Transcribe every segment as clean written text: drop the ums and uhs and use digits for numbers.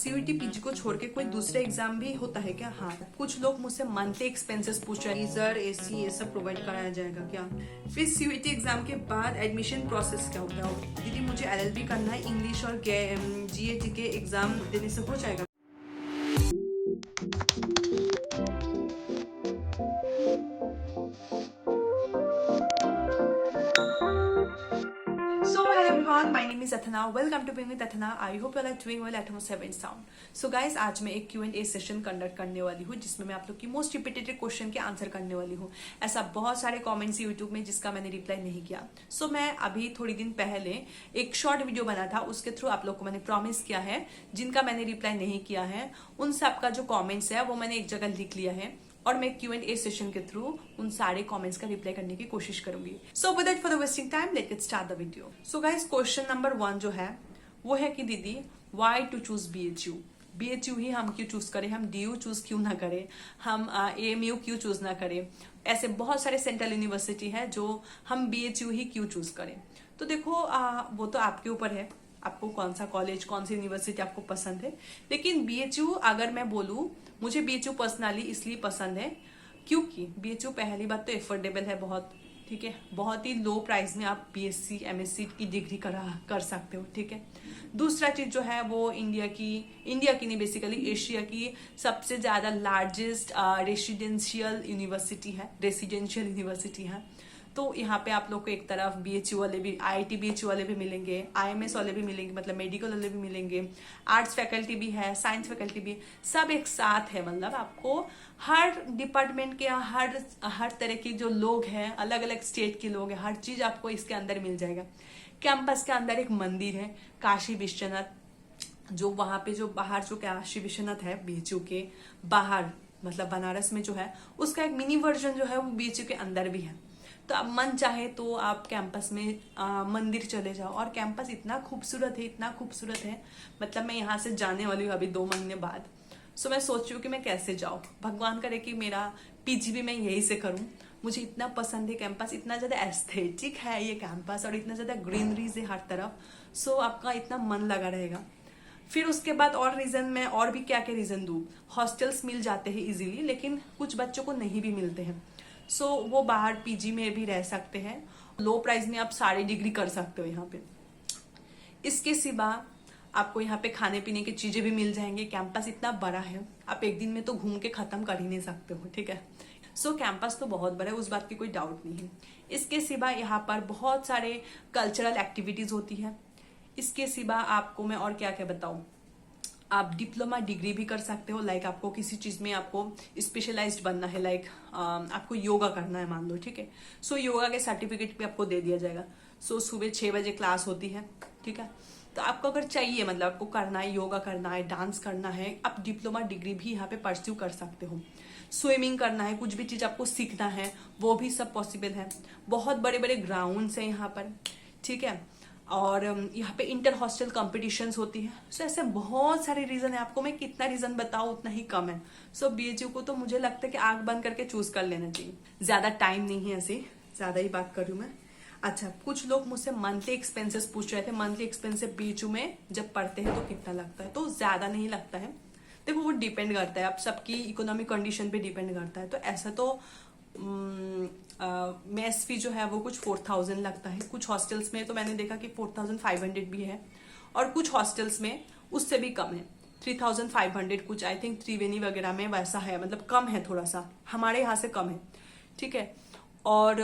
CUET PG को छोड़ के कोई दूसरा एग्जाम भी होता है क्या? हाँ, कुछ लोग मुझसे मंथली एक्सपेंसेस पूछ रहे हैं, गीजर, एसी ये सब प्रोवाइड कराया जाएगा क्या? फिर सीयूईटी एग्जाम के बाद एडमिशन प्रोसेस क्या होता है? दीदी मुझे एलएलबी करना है, इंग्लिश और जीएटी के एग्जाम देने से हो जाएगा? So hello everyone, my name is Athana. Welcome to Being with Athana. I hope you all are doing well at home safe and sound. So guys, आज मैं एक Q&A सेशन कंडक्ट करने वाली हूँ जिसमें मैं आप लोग की मोस्ट रिपीटेड क्वेश्चन के आंसर करने वाली हूँ। ऐसा बहुत सारे कमेंट्स यूट्यूब में जिसका मैंने रिप्लाई नहीं किया। सो मैं अभी थोड़ी दिन पहले एक शॉर्ट वीडियो बना था, उसके थ्रू आप लोग को मैंने प्रॉमिस किया है जिनका मैंने रिप्लाई नहीं किया है उन सबका जो कॉमेंट्स है वो मैंने एक जगह लिख लिया है और मैं Q&A सेशन के थ्रू उन सारे कमेंट्स का रिप्लाई करने की कोशिश करूंगी। So without for the wasting time let's get start the video. So guys, question number 1 जो है वो है कि दीदी why to choose BHU? BHU ही हम क्यों चूज करें? हम DU चूज क्यों ना करें? हम AMU क्यों चूज ना करें? ऐसे बहुत सारे सेंट्रल यूनिवर्सिटी है जो हम BHU ही क्यों चूज करें? तो देखो वो तो आपके ऊपर है, आपको कौन सा कॉलेज कौन सी यूनिवर्सिटी आपको पसंद है। लेकिन BHU अगर मैं बोलूं, मुझे BHU पर्सनली इसलिए पसंद है क्योंकि BHU पहली बात तो एफोर्डेबल है बहुत, ठीक है, बहुत ही लो प्राइस में आप BSc MSc की डिग्री कर सकते हो, ठीक है। दूसरा चीज जो है वो इंडिया की नहीं, बेसिकली एशिया की सबसे ज्यादा लार्जेस्ट रेसिडेंशियल यूनिवर्सिटी है। तो यहाँ पे आप लोग को एक तरफ BHU वाले भी, IIT BHU वाले भी मिलेंगे, IMS वाले भी मिलेंगे, मतलब मेडिकल वाले भी मिलेंगे, आर्ट्स फैकल्टी भी है, साइंस फैकल्टी भी, सब एक साथ है। मतलब आपको हर डिपार्टमेंट के हर तरह के जो लोग हैं, अलग अलग स्टेट के लोग हैं, हर चीज आपको इसके अंदर मिल जाएगा। कैंपस के अंदर एक मंदिर है काशी विश्वनाथ, जो वहां पे जो बाहर जो काशी विश्वनाथ है BHU के बाहर, मतलब बनारस में जो है उसका एक मिनी वर्जन जो है वो BHU के अंदर भी है। तो आप मन चाहे तो आप कैंपस में मंदिर चले जाओ, और कैंपस इतना खूबसूरत है, मतलब मैं यहाँ से जाने वाली हूँ अभी 2 महीने बाद। सो मैं सोच रही हूँ कि मैं कैसे जाऊँ। भगवान करे कि मेरा PG भी मैं यही से करूँ। मुझे इतना पसंद है कैंपस, इतना ज्यादा एस्थेटिक है ये कैंपस और इतना ज्यादा ग्रीनरीज है हर तरफ। सो आपका इतना मन लगा रहेगा। फिर उसके बाद और रीजन में और भी क्या रीजन दूँ? हॉस्टल्स मिल जाते हैं इजीली, लेकिन कुछ बच्चों को नहीं भी मिलते हैं। सो वो बाहर PG में भी रह सकते हैं, लो प्राइस में आप सारी डिग्री कर सकते हो यहाँ पे। इसके सिवा आपको यहाँ पे खाने पीने की चीजें भी मिल जाएंगे। कैंपस इतना बड़ा है, आप एक दिन में तो घूम के खत्म कर ही नहीं सकते हो, ठीक है। सो कैंपस तो बहुत बड़ा है, उस बात की कोई डाउट नहीं है। इसके सिवा यहाँ पर बहुत सारे कल्चरल एक्टिविटीज होती है। इसके सिवा आपको मैं और क्या क्या बताऊं, आप डिप्लोमा डिग्री भी कर सकते हो। लाइक आपको किसी चीज में आपको स्पेशलाइज्ड बनना है, लाइक आपको योगा करना है मान लो, ठीक है। सो योगा के सर्टिफिकेट भी आपको दे दिया जाएगा। सो सुबह 6 बजे क्लास होती है, ठीक है। तो आपको अगर चाहिए, मतलब आपको करना है, योगा करना है, डांस करना है, आप डिप्लोमा डिग्री भी यहाँ पे परस्यू कर सकते हो। स्विमिंग करना है, कुछ भी चीज आपको सीखना है, वो भी सब पॉसिबल है। बहुत बड़े बड़े ग्राउंड्स हैं यहाँ पर, ठीक है। और यहाँ पे इंटर हॉस्टल कॉम्पिटिशन्स होती है। सो ऐसे बहुत सारे रीजन है, आपको मैं कितना रीजन बताऊं उतना ही कम है। सो BHU को तो मुझे लगता है कि आंख बंद करके चूज कर लेना चाहिए। ज्यादा टाइम नहीं है, ऐसे ज्यादा ही बात कर रही हूँ मैं। अच्छा, कुछ लोग मुझसे मंथली एक्सपेंसेस पूछ रहे थे। मंथली एक्सपेंसेस BHU में जब पढ़ते हैं तो कितना लगता है? तो ज्यादा नहीं लगता है। देखो वो डिपेंड करता है, आप सबकी इकोनॉमिक कंडीशन पे डिपेंड करता है। तो ऐसा तो मेस फी जो है वो कुछ 4000 लगता है। कुछ हॉस्टल्स में तो मैंने देखा कि 4500 भी है, और कुछ हॉस्टल्स में उससे भी कम है, 3500 कुछ। आई थिंक त्रिवेणी वगैरह में वैसा है, मतलब कम है थोड़ा सा, हमारे यहाँ से कम है, ठीक है। और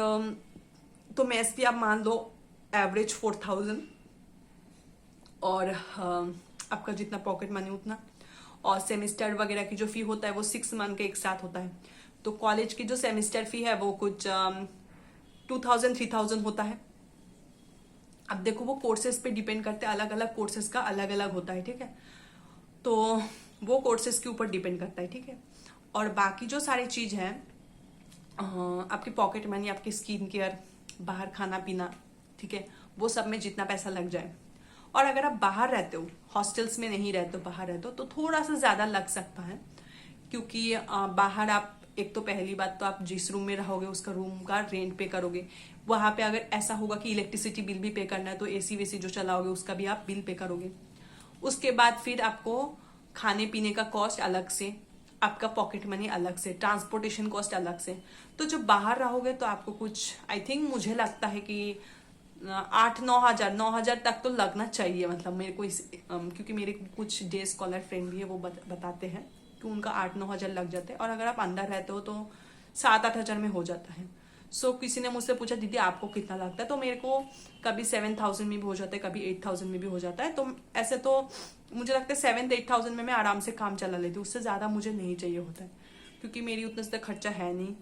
तो मेस फी आप मान लो एवरेज 4000, और आपका जितना पॉकेट मनी उतना। और सेमिस्टर वगैरह की जो फी होता है वो 6 मंथ के एक साथ होता है। तो कॉलेज की जो सेमेस्टर फी है वो कुछ 2000-3000 होता है। अब देखो वो कोर्सेज पे डिपेंड करते हैं, अलग अलग कोर्सेज का अलग अलग होता है, ठीक है। तो वो कोर्सेज के ऊपर डिपेंड करता है, ठीक है। और बाकी जो सारी चीज है, आपकी पॉकेट मनी, आपकी स्किन केयर, बाहर खाना पीना, ठीक है, वो सब में जितना पैसा लग जाए। और अगर आप बाहर रहते हो, हॉस्टल्स में नहीं रहते हो, बाहर रहते हो, तो थोड़ा सा ज्यादा लग सकता है। क्योंकि बाहर आप, एक तो पहली बात तो आप जिस रूम में रहोगे उसका रूम का रेंट पे करोगे। वहां पे अगर ऐसा होगा कि इलेक्ट्रिसिटी बिल भी पे करना है तो AC वेसी जो चलाओगे उसका भी आप बिल पे करोगे। उसके बाद फिर आपको खाने पीने का कॉस्ट अलग से, आपका पॉकेट मनी अलग से, ट्रांसपोर्टेशन कॉस्ट अलग से। तो जब बाहर रहोगे तो आपको कुछ, आई थिंक मुझे लगता है कि 8-9 हज़ार तक तो लगना चाहिए। मतलब मेरे को क्योंकि मेरे कुछ डे स्कॉलर फ्रेंड भी है, वो बताते हैं कि उनका 8-9 हज़ार लग जाते हैं, और अगर आप अंदर रहते हो तो 7-8 हज़ार में हो जाता है। किसी ने मुझसे पूछा दीदी आपको कितना लगता है, तो मेरे को कभी 7,000 में भी हो जाता है, कभी 8,000 में भी हो जाता है। तो ऐसे तो मुझे लगता है 7-8,000 में मैं आराम से काम चला लेती हूँ, उससे ज्यादा मुझे नहीं चाहिए होता है, क्योंकि मेरी उतना ज्यादा खर्चा है नहीं।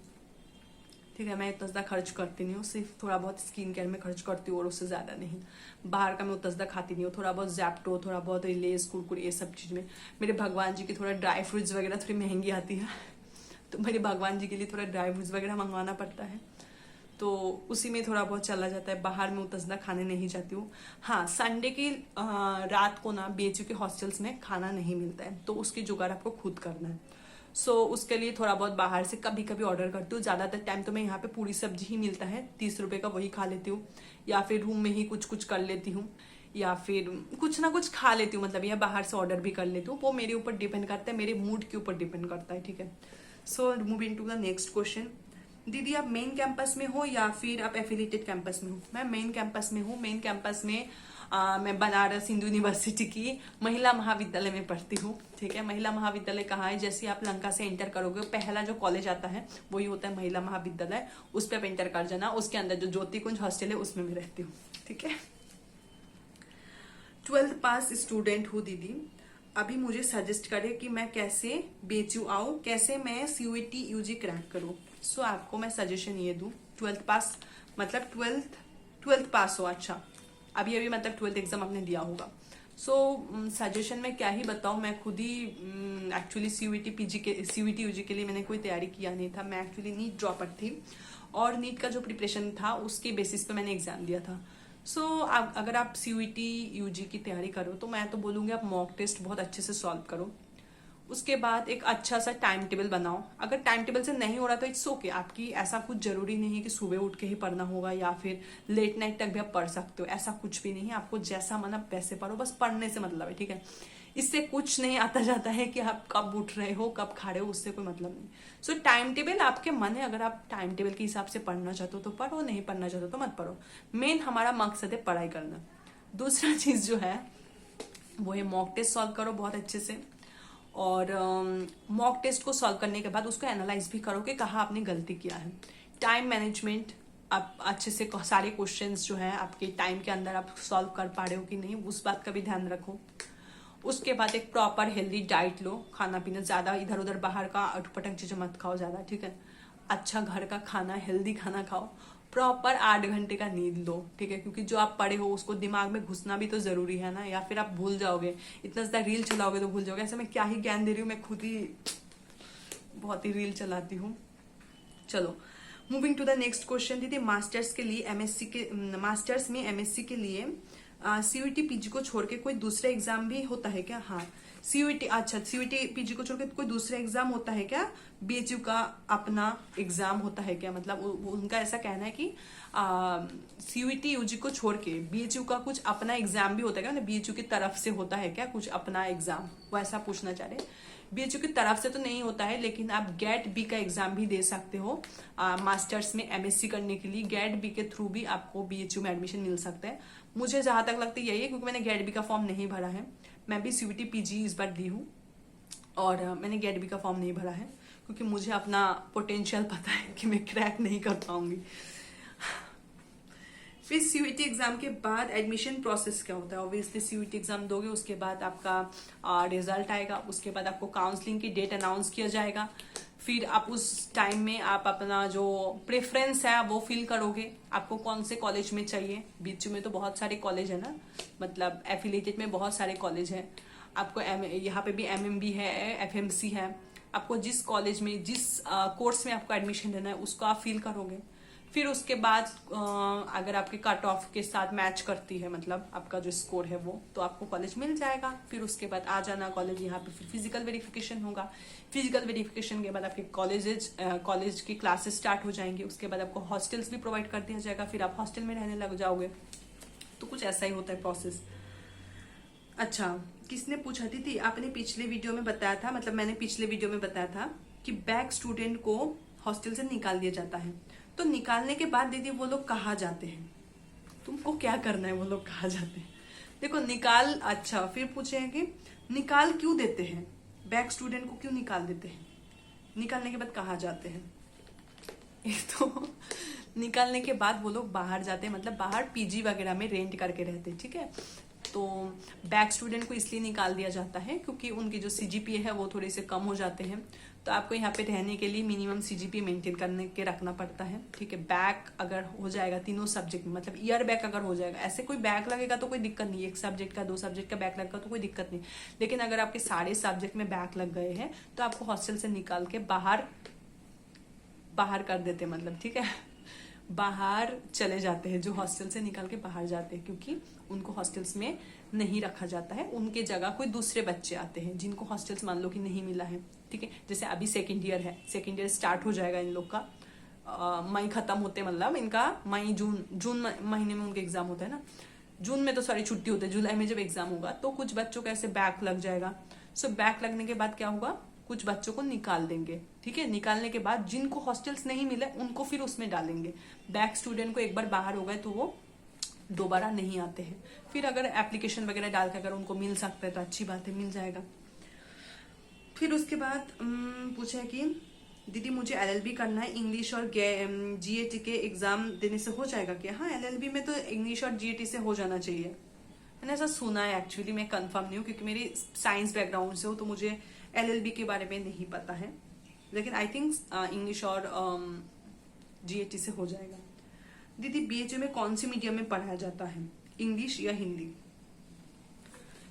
ठीक है, मैं इतना ज्यादा खर्च करती नहीं हूँ, सिर्फ थोड़ा बहुत स्किन केयर में खर्च करती हूँ और उससे ज्यादा नहीं। बाहर का मैं उतना ज्यादा खाती नहीं हूँ, थोड़ा बहुत जैप्टो, थोड़ा बहुत लेस कुरकुरे, ये सब चीज में। मेरे भगवान जी की थोड़ा ड्राई फ्रूट्स वगैरह थोड़ी महंगी आती है तो मेरे भगवान जी के लिए थोड़ा ड्राई फ्रूट्स वगैरह मंगवाना पड़ता है, तो उसी में थोड़ा बहुत चला जाता है। बाहर में उतना ज्यादा खाने नहीं जाती हूँ। हाँ, संडे की रात को ना बीएचयू के हॉस्टल्स में खाना नहीं मिलता है, तो उसकी जुगाड़ आपको खुद करना है। उसके लिए थोड़ा बहुत बाहर से कभी कभी ऑर्डर करती हूँ। ज्यादातर टाइम तो मैं यहाँ पे पूरी सब्जी ही मिलता है, 30 रुपए का, वही खा लेती हूँ, या फिर रूम में ही कुछ कुछ कर लेती हूँ, या फिर कुछ ना कुछ खा लेती हूँ। मतलब यह बाहर से ऑर्डर भी कर लेती हूँ, वो मेरे ऊपर डिपेंड करता है, मेरे मूड के ऊपर डिपेंड करता है। ठीक है, so moving to the next question. दीदी आप मेन कैंपस में हो या फिर आप एफिलिएटेड कैंपस में हो? मैं मेन कैंपस में हूँ। मेन कैंपस में मैं बनारस हिंदू यूनिवर्सिटी की महिला महाविद्यालय में पढ़ती हूँ। ठीक है, महिला महाविद्यालय कहाँ है? जैसे आप लंका से एंटर करोगे, पहला जो कॉलेज आता है वही होता है महिला महाविद्यालय, उस पर आप एंटर कर जाना। उसके अंदर जो ज्योति कुंज हॉस्टल है उसमें मैं रहती हूँ। ठीक है, 12th पास स्टूडेंट हूँ दीदी, अभी मुझे सजेस्ट करे कि मैं कैसे बीएचयू आऊँ, कैसे मैं सीयूईटी यूजी क्रैक करूँ। आपको मैं सजेशन ये दूँ, 12th पास मतलब 12th पास हो। अच्छा, अभी मतलब 12th एग्जाम आपने दिया होगा। सजेशन में क्या ही बताऊँ, मैं खुद ही एक्चुअली सीयूईटी यूजी के लिए मैंने कोई तैयारी किया नहीं था। मैं एक्चुअली नीट ड्रॉपर थी, और नीट का जो प्रिपरेशन था उसके बेसिस पे मैंने एग्जाम दिया था। अगर आप सीयूईटी यूजी की तैयारी करो तो मैं तो बोलूंगी आप मॉक टेस्ट बहुत अच्छे से सॉल्व करो। उसके बाद एक अच्छा सा टाइम टेबल बनाओ। अगर टाइम टेबल से नहीं हो रहा तो इट्स ओके, आपकी ऐसा कुछ जरूरी नहीं है कि सुबह उठ के ही पढ़ना होगा या फिर लेट नाइट तक भी आप पढ़ सकते हो, ऐसा कुछ भी नहीं है। आपको जैसा मन आप वैसे पढ़ो, बस पढ़ने से मतलब है। ठीक है, इससे कुछ नहीं आता जाता है कि आप कब उठ रहे हो कब खा रहे हो, उससे कोई मतलब नहीं। टाइम टेबल आपके मन है, अगर आप टाइम टेबल के हिसाब से पढ़ना चाहते हो तो पढ़ो, नहीं पढ़ना चाहते हो तो मत पढ़ो। मेन हमारा मकसद है पढ़ाई करना। दूसरा चीज जो है वो है मॉक टेस्ट सॉल्व करो बहुत अच्छे से, और मॉक टेस्ट को सॉल्व करने के बाद उसको एनालाइज भी करो कि कहाँ आपने गलती किया है। टाइम मैनेजमेंट, आप अच्छे से सारे क्वेश्चंस जो है आपके टाइम के अंदर आप सॉल्व कर पा रहे हो कि नहीं, उस बात का भी ध्यान रखो। उसके बाद एक प्रॉपर हेल्दी डाइट लो, खाना पीना ज्यादा इधर उधर बाहर का अटपटक चीजें मत खाओ ज्यादा। ठीक है, अच्छा घर का खाना, हेल्दी खाना खाओ। प्रॉपर 8 घंटे का नींद लो। ठीक है, क्योंकि जो आप पढ़े हो उसको दिमाग में घुसना भी तो जरूरी है ना, या फिर आप भूल जाओगे, इतना ज्यादा रील चलाओगे तो भूल जाओगे। ऐसे मैं क्या ही ज्ञान दे रही हूँ, मैं खुद ही बहुत ही रील चलाती हूँ। चलो, moving to the next question. दीदी मास्टर्स में एमएससी के लिए सीयूईटी पीजी को छोड़ के कोई दूसरा एग्जाम भी होता है क्या? हाँ, सीयूईटी पीजी को छोड़ के कोई दूसरा एग्जाम होता है क्या? बीएचयू का अपना एग्जाम होता है क्या? मतलब उनका ऐसा कहना है कि सीयूईटी यूजी को छोड़ के बीएचयू का कुछ अपना एग्जाम भी होता है क्या? मतलब बीएचयू की तरफ से होता है क्या कुछ अपना एग्जाम, वो ऐसा पूछना चाह रहे हैं। बीएचयू की तरफ से तो नहीं होता है, लेकिन आप गेट बी का एग्जाम भी दे सकते हो। मास्टर्स में एमएससी करने के लिए गेट बी के थ्रू भी आपको बीएचयू में एडमिशन मिल सकता है। मुझे जहां तक लगता है यही है, क्योंकि मैंने गेट बी का फॉर्म नहीं भरा है। मैं भी सीयूईटी पीजी इस बार दी हूँ, और मैंने गेट बी का फॉर्म नहीं भरा है, क्योंकि मुझे अपना पोटेंशियल पता है कि मैं क्रैक नहीं कर पाऊंगी। फिर सीयूईटी एग्जाम के बाद एडमिशन प्रोसेस क्या होता है? ऑब्वियसली सीयूईटी एग्जाम दोगे, उसके बाद आपका रिजल्ट आएगा, उसके बाद आपको काउंसलिंग की डेट अनाउंस किया जाएगा। फिर आप उस टाइम में आप अपना जो प्रेफरेंस है वो फिल करोगे, आपको कौन से कॉलेज में चाहिए। बीच में तो बहुत सारे कॉलेज है ना, मतलब एफिलिएटेड में बहुत सारे कॉलेज है। आपको यहाँ पे भी एमएमबी है, एफएमसी है। आपको जिस कॉलेज में जिस कोर्स में आपको एडमिशन लेना है उसको आप फिल करोगे। फिर उसके बाद अगर आपके कट ऑफ के साथ मैच करती है, मतलब आपका जो स्कोर है वो, तो आपको कॉलेज मिल जाएगा। फिर उसके बाद आ जाना कॉलेज, यहाँ पे फिर फिजिकल वेरिफिकेशन होगा। फिजिकल वेरिफिकेशन के बाद आपके कॉलेज की क्लासेस स्टार्ट हो जाएंगी। उसके बाद आपको हॉस्टल्स भी प्रोवाइड कर दिया जाएगा, फिर आप हॉस्टल में रहने लग जाओगे। तो कुछ ऐसा ही होता है प्रोसेस। अच्छा, किसने पूछा थी आपने पिछले वीडियो में बताया था, मतलब मैंने पिछले वीडियो में बताया था कि बैक स्टूडेंट को हॉस्टल से निकाल दिया जाता है। तो निकालने के बाद दीदी वो लोग कहाँ जाते हैं, तुमको क्या करना है, वो लोग कहाँ जाते हैं? देखो निकाल, अच्छा फिर पूछेंगे कि निकाल क्यों देते हैं, बैक स्टूडेंट को क्यों निकाल देते हैं, निकालने के बाद कहाँ जाते हैं? एक तो निकालने के बाद वो लोग बाहर जाते हैं, मतलब बाहर पीजी वगैरह में रेंट करके रहते हैं, ठीक है। तो बैक स्टूडेंट को इसलिए निकाल दिया जाता है क्योंकि उनकी जो सीजीपीए है वो थोड़े से कम हो जाते हैं। तो आपको यहाँ पे रहने के लिए मिनिमम सीजीपीए मेंटेन करने के रखना पड़ता है, ठीक है। बैक अगर हो जाएगा तीनों सब्जेक्ट में, मतलब ईयर बैक अगर हो जाएगा, ऐसे कोई बैक लगेगा तो कोई दिक्कत नहीं, एक सब्जेक्ट का 2 सब्जेक्ट का बैक लगेगा तो कोई दिक्कत नहीं। लेकिन अगर आपके सारे सब्जेक्ट में बैक लग गए हैं तो आपको हॉस्टल से निकाल के बाहर कर देते, मतलब ठीक है, बाहर चले जाते हैं, जो हॉस्टल से निकाल के बाहर जाते हैं, क्योंकि उनको हॉस्टल्स में नहीं रखा जाता है। उनके जगह कोई दूसरे बच्चे आते हैं जिनको हॉस्टल्स मान लो कि नहीं मिला है, ठीक है। जैसे अभी सेकेंड ईयर है, सेकेंड ईयर स्टार्ट हो जाएगा इन लोग का, मई खत्म होते, मतलब इनका मई जून महीने में उनके एग्जाम होता है ना, जून में तो सॉरी छुट्टी होती है, जुलाई में जब एग्जाम होगा तो कुछ बच्चों को ऐसे बैक लग जाएगा। सो बैक लगने के बाद क्या होगा, कुछ बच्चों को निकाल देंगे, ठीक है। निकालने के बाद जिनको हॉस्टल्स नहीं मिले उनको फिर उसमें डालेंगे। बैक स्टूडेंट को एक बार बाहर हो गए तो वो दोबारा नहीं आते हैं। फिर अगर एप्लीकेशन वगैरह डाल के अगर उनको मिल सकता है तो अच्छी बात है, मिल जाएगा। फिर उसके बाद पूछा कि दीदी मुझे एलएलबी करना है, इंग्लिश और जीएटी के एग्जाम देने से हो जाएगा क्या? हाँ, एलएलबी में तो इंग्लिश और जीएटी से हो जाना चाहिए। मैंने ऐसा सुना है, एक्चुअली मैं कंफर्म नहीं हूँ क्योंकि मेरी साइंस बैकग्राउंड से हो तो मुझे एलएलबी के बारे में नहीं पता है, लेकिन आई थिंक इंग्लिश और जीएटी से हो जाएगा। दीदी बीएचयू में कौन से मीडियम में पढ़ाया जाता है, इंग्लिश या हिंदी?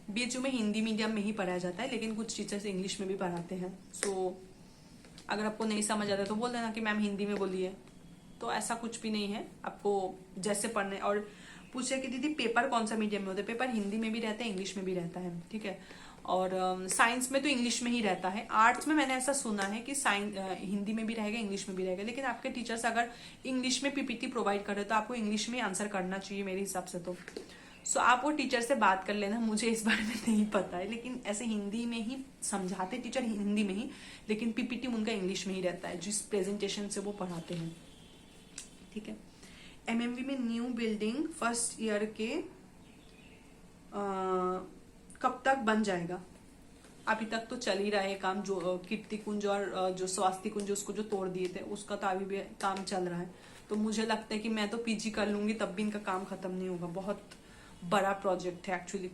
बीएचयू में हिंदी मीडियम में ही पढ़ाया जाता है, लेकिन कुछ टीचर्स इंग्लिश में भी पढ़ाते हैं। सो अगर आपको नहीं समझ आता तो बोल देना कि मैम हिंदी में बोलिए, तो ऐसा कुछ भी नहीं है, आपको जैसे पढ़ने। और पूछे कि दीदी पेपर कौन सा मीडियम में होता है? पेपर हिंदी में भी रहता है, इंग्लिश में भी रहता है, ठीक है। और साइंस में तो इंग्लिश में ही रहता है। आर्ट्स में मैंने ऐसा सुना है कि हिंदी में भी रहेगा, इंग्लिश में भी रहेगा, लेकिन आपके टीचर्स अगर इंग्लिश में पीपीटी प्रोवाइड कर रहे तो आपको इंग्लिश में आंसर करना चाहिए मेरे हिसाब से। तो सो आप वो टीचर से बात कर लेना, मुझे इस बारे में नहीं पता है, लेकिन ऐसे हिंदी में ही समझाते टीचर, हिंदी में ही, लेकिन पीपीटी उनका इंग्लिश में ही रहता है जिस प्रेजेंटेशन से वो पढ़ाते हैं, ठीक है। एमएमवी में न्यू बिल्डिंग फर्स्ट ईयर के कब तक बन जाएगा? अभी तक तो चल ही रहा है काम, जो कीर्ति कुंज और जो स्वास्थ्य कुंज उसको जो तोड़ दिए थे उसका तो अभी भी काम चल रहा है। तो मुझे लगता है कि मैं तो पीजी कर लूंगी तब भी इनका काम खत्म नहीं होगा। बहुत बड़ा प्रोजेक्ट है एक्चुअली,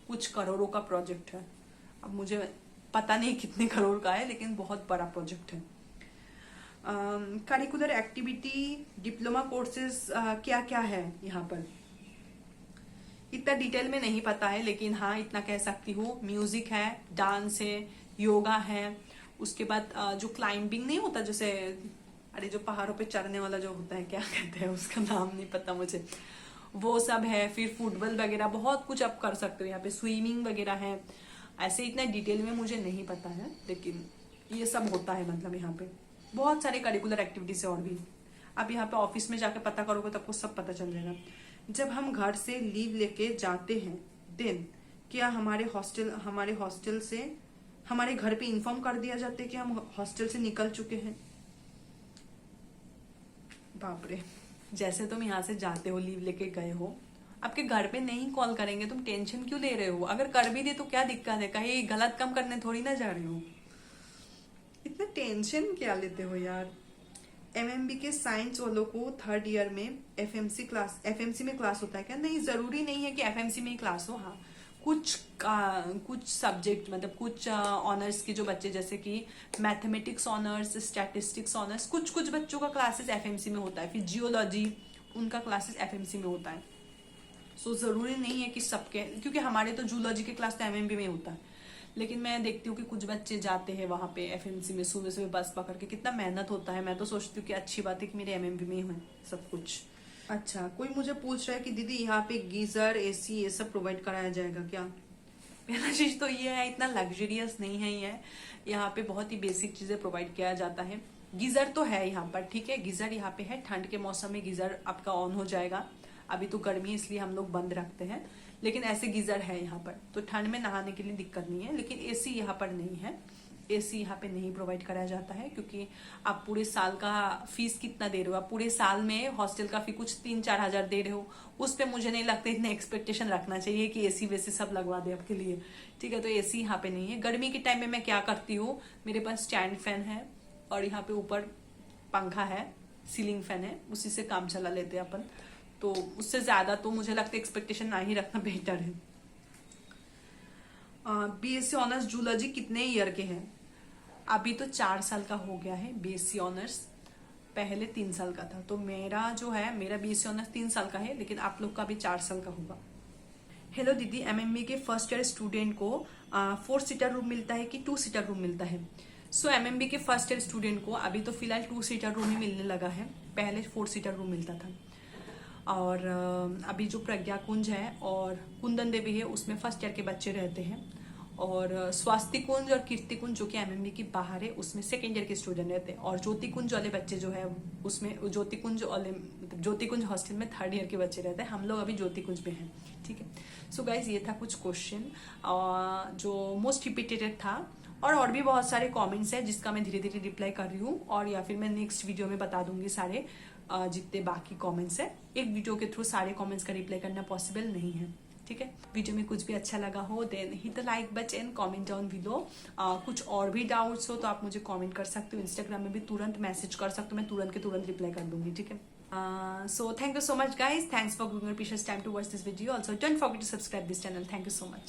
कुछ करोड़ों का प्रोजेक्ट है। अब मुझे पता नहीं कितने करोड़ का है, लेकिन बहुत बड़ा प्रोजेक्ट है। करिकुलर एक्टिविटी डिप्लोमा कोर्सेज क्या क्या है यहाँ पर? इतना डिटेल में नहीं पता है, लेकिन हाँ इतना कह सकती हूँ, म्यूजिक है, डांस है, योगा है, उसके बाद जो क्लाइंबिंग नहीं होता, जैसे अरे जो पहाड़ों पे चढ़ने वाला जो होता है, क्या कहते हैं उसका नाम नहीं पता मुझे, वो सब है। फिर फुटबॉल वगैरह बहुत कुछ आप कर सकते हो यहाँ पे, स्विमिंग वगैरह है। ऐसे इतना डिटेल में मुझे नहीं पता है, लेकिन ये सब होता है, मतलब यहाँ पे बहुत सारे करिकुलर एक्टिविटीज है। और भी अब यहाँ पे ऑफिस में जाके पता करोगे तो आपको सब पता चल जाएगा। जब हम घर से लीव लेके जाते हैं देन क्या हमारे हॉस्टल से हमारे घर पे इन्फॉर्म कर दिया जाता है कि हम हॉस्टल से निकल चुके हैं? बाप रे, जैसे तुम यहाँ से जाते हो, लीव लेके गए हो, आपके घर पे नहीं कॉल करेंगे, तुम टेंशन क्यों ले रहे हो? अगर कर भी दे तो क्या दिक्कत है, कहीं गलत काम करने थोड़ी ना जा रहे हो, इतना टेंशन क्या लेते हो यार। एमएमबी के साइंस वालों को थर्ड ईयर में एफएमसी में क्लास होता है क्या? नहीं, जरूरी नहीं है कि एफएमसी में ही क्लास हो। हाँ, कुछ सब्जेक्ट, मतलब कुछ ऑनर्स के जो बच्चे, जैसे कि मैथमेटिक्स ऑनर्स, स्टैटिस्टिक्स ऑनर्स, कुछ बच्चों का क्लासेस एफएमसी में होता है। फिर जियोलॉजी, उनका क्लासेस एफएमसी में होता है। सो जरूरी नहीं है कि सबके, क्योंकि हमारे तो जूलॉजी के क्लास तो एमएमबी में होता है, लेकिन मैं देखती हूँ कि कुछ बच्चे जाते हैं वहां पे एफएमसी में, सुबह सुबह बस पकड़ के, कितना मेहनत होता है। मैं तो सोचती हूँ कि अच्छी बात है कि मेरे एमएमबी में ही है सब कुछ। अच्छा, कोई मुझे पूछ रहा है कि दीदी यहाँ पे गीजर, एसी ये सब प्रोवाइड कराया जाएगा क्या? पहला चीज तो ये है, इतना लग्जरियस नहीं है ये, यहाँ पे बहुत ही बेसिक चीजें प्रोवाइड किया जाता है। गीजर तो है यहाँ पर, ठीक है, गीजर यहाँ पे है। ठंड के मौसम में गीजर आपका ऑन हो जाएगा। अभी तो गर्मी है इसलिए हम लोग बंद रखते हैं, लेकिन ऐसे गीजर है यहाँ पर, तो ठंड में नहाने के लिए दिक्कत नहीं है। लेकिन एसी यहाँ पर नहीं है, एसी यहाँ पे नहीं प्रोवाइड कराया जाता है, क्योंकि आप पूरे साल का फीस कितना दे रहे हो, आप पूरे साल में हॉस्टल का फी कुछ 3-4 हजार दे रहे हो, उस पे मुझे नहीं लगता इतना एक्सपेक्टेशन रखना चाहिए कि एसी वैसे सब लगवा दे आपके लिए, ठीक है। तो एसी यहाँ पे नहीं है। गर्मी के टाइम में मैं क्या करती हूँ, मेरे पास स्टैंड फैन है और यहाँ पे ऊपर पंखा है, सीलिंग फैन है, उसी से काम चला लेते हैं अपन। तो उससे ज्यादा तो मुझे लगता है एक्सपेक्टेशन ना ही रखना बेहतर है। बीएससी ऑनर्स जूलॉजी कितने ईयर के हैं? अभी तो 4 साल का हो गया है बीएससी ऑनर्स, पहले 3 साल का था। तो मेरा जो है, मेरा बीएससी ऑनर्स 3 साल का है, लेकिन आप लोग का भी 4 साल का होगा। हेलो दीदी, एमएमबी के फर्स्ट ईयर स्टूडेंट को 4 सीटर रूम मिलता है कि 2 सीटर रूम मिलता है? सो एमएमबी के फर्स्ट ईयर स्टूडेंट को अभी तो फिलहाल 2 सीटर रूम ही मिलने लगा है, पहले 4 सीटर रूम मिलता था। और अभी जो प्रज्ञा कुंज है और कुंदन देवी है, उसमें फर्स्ट ईयर के बच्चे रहते हैं। और स्वास्थ्य कुंज और कीर्ति कुंज जो कि एमएमबी की बाहर है, उसमें सेकेंड ईयर के स्टूडेंट रहते हैं। और ज्योति कुंज वाले बच्चे जो है, उसमें ज्योति कुंज वाले मतलब ज्योति कुंज हॉस्टल में 3rd ईयर के बच्चे रहते हैं। हम लोग अभी ज्योति कुंज में हैं, ठीक है। सो गाइज, ये था कुछ क्वेश्चन जो मोस्ट रिपीटेड था, और भी बहुत सारे कमेंट्स हैं जिसका मैं धीरे धीरे रिप्लाई कर रही हूँ, और या फिर मैं नेक्स्ट वीडियो में बता दूंगी सारे जितने बाकी कमेंट्स है। एक वीडियो के थ्रू सारे कमेंट्स का रिप्लाई करना पॉसिबल नहीं है, ठीक है। वीडियो में कुछ भी अच्छा लगा हो then hit the like button, comment down below. कुछ और भी डाउट्स हो तो आप मुझे कमेंट कर सकते हो, इंस्टाग्राम में भी तुरंत मैसेज कर सकते हो, मैं तुरंत के तुरंत रिप्लाई कर दूंगी, ठीक है। So thank you so much guys, thanks for giving your precious time to watch this video. Also don't forget to subscribe this channel. Thank you so much.